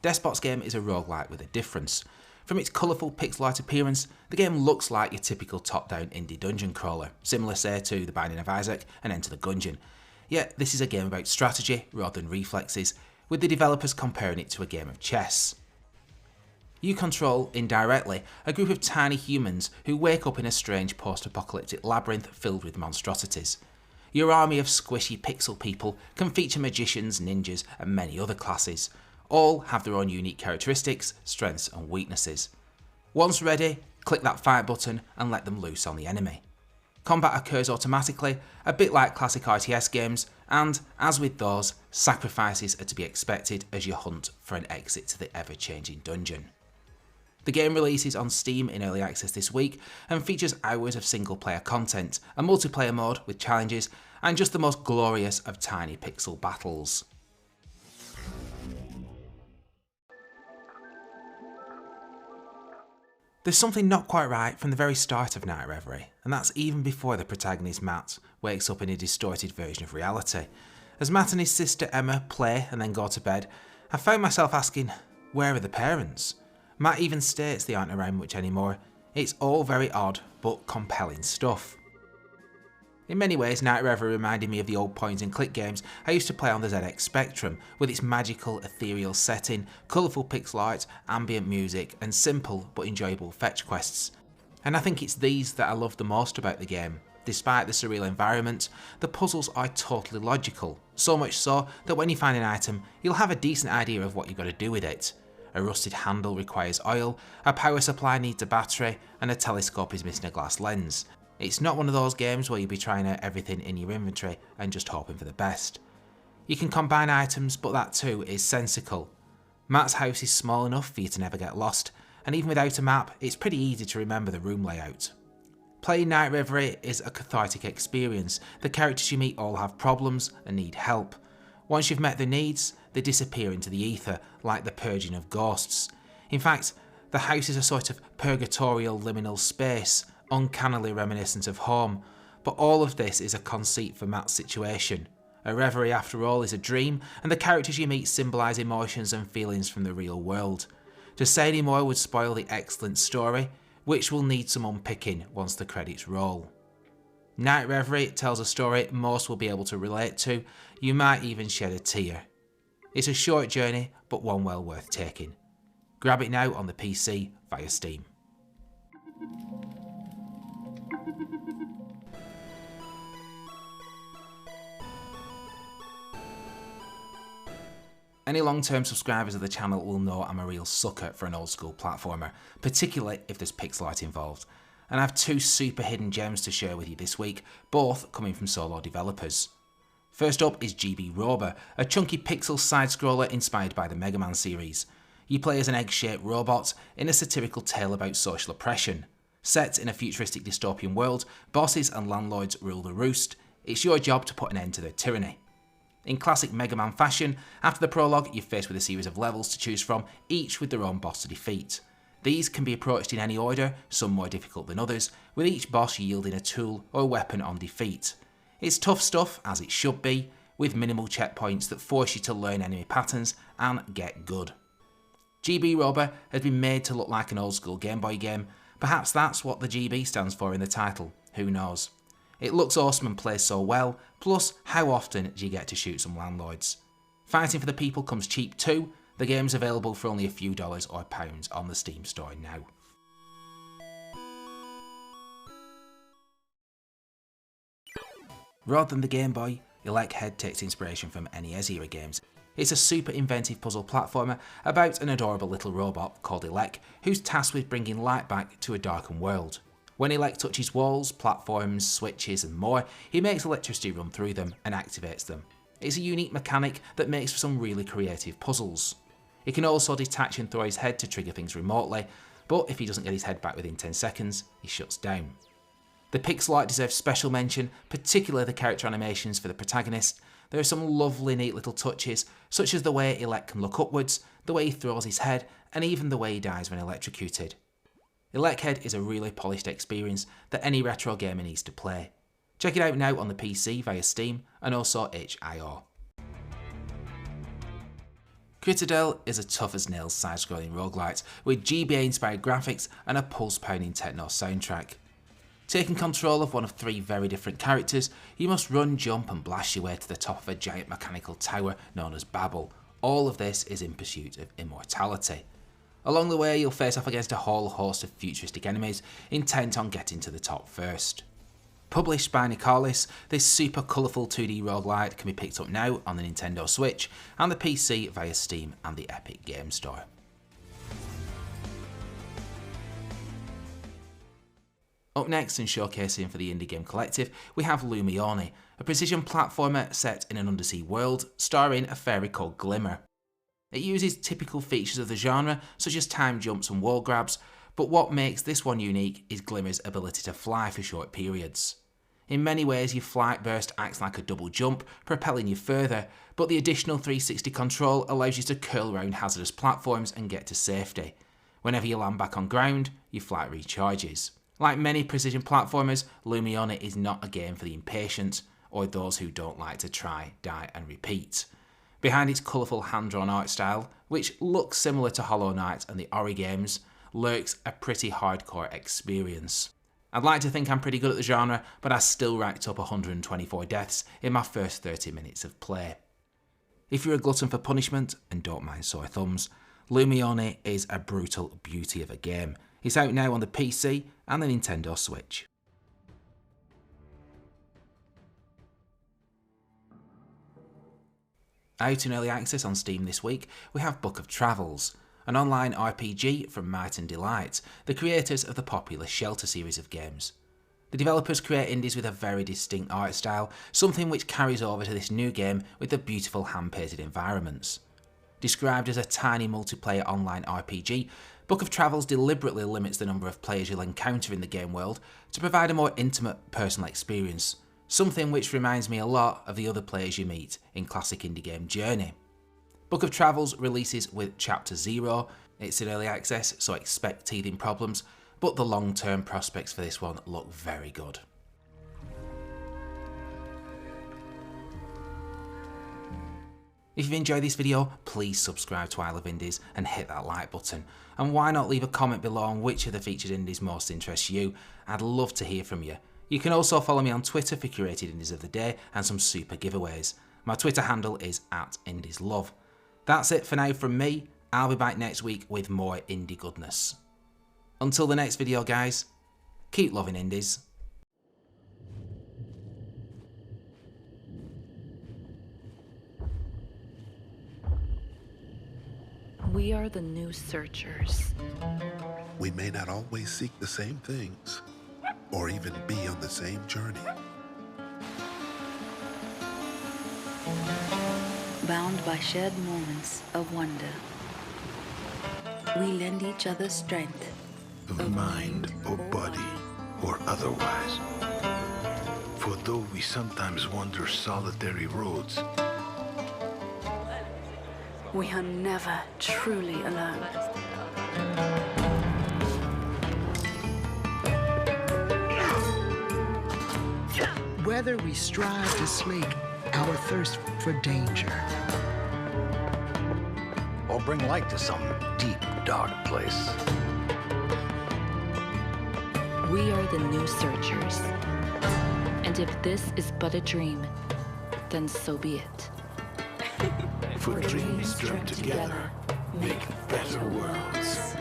Despots Game is a roguelike with a difference. From its colourful pixel art appearance, the game looks like your typical top-down indie dungeon crawler, similar say to The Binding of Isaac and Enter the Gungeon. Yet this is a game about strategy rather than reflexes, with the developers comparing it to a game of chess. You control, indirectly, a group of tiny humans who wake up in a strange post-apocalyptic labyrinth filled with monstrosities. Your army of squishy pixel people can feature magicians, ninjas and many other classes. All have their own unique characteristics, strengths and weaknesses. Once ready, click that fight button and let them loose on the enemy. Combat occurs automatically, a bit like classic RTS games, and, as with those, sacrifices are to be expected as you hunt for an exit to the ever-changing dungeon. The game releases on Steam in early access this week and features hours of single-player content, a multiplayer mode with challenges, and just the most glorious of tiny pixel battles. There's something not quite right from the very start of Night Reverie, and that's even before the protagonist Matt wakes up in a distorted version of reality. As Matt and his sister Emma play and then go to bed, I found myself asking, where are the parents? Matt even states they aren't around much anymore. It's all very odd, but compelling stuff. In many ways, Night Reverie reminded me of the old point and click games I used to play on the ZX Spectrum, with its magical, ethereal setting, colourful pixel art, ambient music, and simple but enjoyable fetch quests. And I think it's these that I love the most about the game. Despite the surreal environment, the puzzles are totally logical, so much so that when you find an item, you'll have a decent idea of what you've got to do with it. A rusted handle requires oil, a power supply needs a battery, and a telescope is missing a glass lens. It's not one of those games where you'll be trying out everything in your inventory and just hoping for the best. You can combine items, but that too is sensical. Matt's house is small enough for you to never get lost, and even without a map, it's pretty easy to remember the room layout. Playing Night Reverie is a cathartic experience. The characters you meet all have problems and need help. Once you've met their needs, they disappear into the ether, like the purging of ghosts. In fact, the house is a sort of purgatorial liminal space, uncannily reminiscent of home, but all of this is a conceit for Matt's situation. A reverie, after all, is a dream, and the characters you meet symbolise emotions and feelings from the real world. To say any more would spoil the excellent story, which will need some unpicking once the credits roll. Night Reverie tells a story most will be able to relate to, you might even shed a tear. It's a short journey, but one well worth taking. Grab it now on the PC via Steam. Any long-term subscribers of the channel will know I'm a real sucker for an old-school platformer, particularly if there's pixel art involved. And I have two super hidden gems to share with you this week, both coming from solo developers. First up is GB Robo, a chunky pixel side-scroller inspired by the Mega Man series. You play as an egg-shaped robot in a satirical tale about social oppression. Set in a futuristic dystopian world, bosses and landlords rule the roost. It's your job to put an end to their tyranny. In classic Mega Man fashion, after the prologue you're faced with a series of levels to choose from, each with their own boss to defeat. These can be approached in any order, some more difficult than others, with each boss yielding a tool or a weapon on defeat. It's tough stuff, as it should be, with minimal checkpoints that force you to learn enemy patterns and get good. GB Robo has been made to look like an old school Game Boy game. Perhaps that's what the GB stands for in the title, who knows. It looks awesome and plays so well, plus how often do you get to shoot some landlords? Fighting for the people comes cheap too. The game's available for only a few dollars or pounds on the Steam store now. Rather than the Game Boy, Electhead takes inspiration from NES era games. It's a super inventive puzzle platformer about an adorable little robot called Elec, who's tasked with bringing light back to a darkened world. When Elec touches walls, platforms, switches and more, he makes electricity run through them and activates them. It's a unique mechanic that makes for some really creative puzzles. He can also detach and throw his head to trigger things remotely, but if he doesn't get his head back within 10 seconds, he shuts down. The pixel art deserves special mention, particularly the character animations for the protagonist. There are some lovely neat little touches, such as the way Elec can look upwards, the way he throws his head, and even the way he dies when electrocuted. Electhead is a really polished experience that any retro gamer needs to play. Check it out now on the PC via Steam and also itch.io. Dell is a tough-as-nails side-scrolling roguelite with GBA-inspired graphics and a pulse-pounding techno soundtrack. Taking control of one of 3 very different characters, you must run, jump and blast your way to the top of a giant mechanical tower known as Babel. All of this is in pursuit of immortality. Along the way, you'll face off against a whole host of futuristic enemies intent on getting to the top first. Published by Nicalis, this super colourful 2D roguelite can be picked up now on the Nintendo Switch and the PC via Steam and the Epic Game Store. Up next and showcasing for the Indie Game Collective, we have Lumione, a precision platformer set in an undersea world starring a fairy called Glimmer. It uses typical features of the genre such as time jumps and wall grabs, but what makes this one unique is Glimmer's ability to fly for short periods. In many ways, your flight burst acts like a double jump, propelling you further, but the additional 360 control allows you to curl around hazardous platforms and get to safety. Whenever you land back on ground, your flight recharges. Like many precision platformers, Lumione is not a game for the impatient or those who don't like to try, die and repeat. Behind its colourful hand-drawn art style, which looks similar to Hollow Knight and the Ori games, lurks a pretty hardcore experience. I'd like to think I'm pretty good at the genre, but I still racked up 124 deaths in my first 30 minutes of play. If you're a glutton for punishment and don't mind sore thumbs, Lumione is a brutal beauty of a game. It's out now on the PC and the Nintendo Switch. Out in early access on Steam this week, we have Book of Travels, an online RPG from Might and Delight, the creators of the popular Shelter series of games. The developers create indies with a very distinct art style, something which carries over to this new game with the beautiful hand-painted environments. Described as a tiny multiplayer online RPG, Book of Travels deliberately limits the number of players you'll encounter in the game world to provide a more intimate personal experience, something which reminds me a lot of the other players you meet in classic indie game Journey. Book of Travels releases with Chapter 0, it's in early access so expect teething problems, but the long-term prospects for this one look very good. If you've enjoyed this video, please subscribe to I Love Indies and hit that like button. And why not leave a comment below on which of the featured indies most interests you? I'd love to hear from you. You can also follow me on Twitter for curated indies of the day and some super giveaways. My Twitter handle is @IndiesLove. That's it for now from me. I'll be back next week with more indie goodness. Until the next video guys, keep loving indies. We are the new searchers. We may not always seek the same things, or even be on the same journey. Bound by shared moments of wonder. We lend each other strength. Of mind or body or otherwise. For though we sometimes wander solitary roads, We are never truly alone. Whether we strive to slake our thirst for danger, or bring light to some deep, dark place. We are the new searchers. And if this is but a dream, then so be it. for dreams dreamt together make better worlds.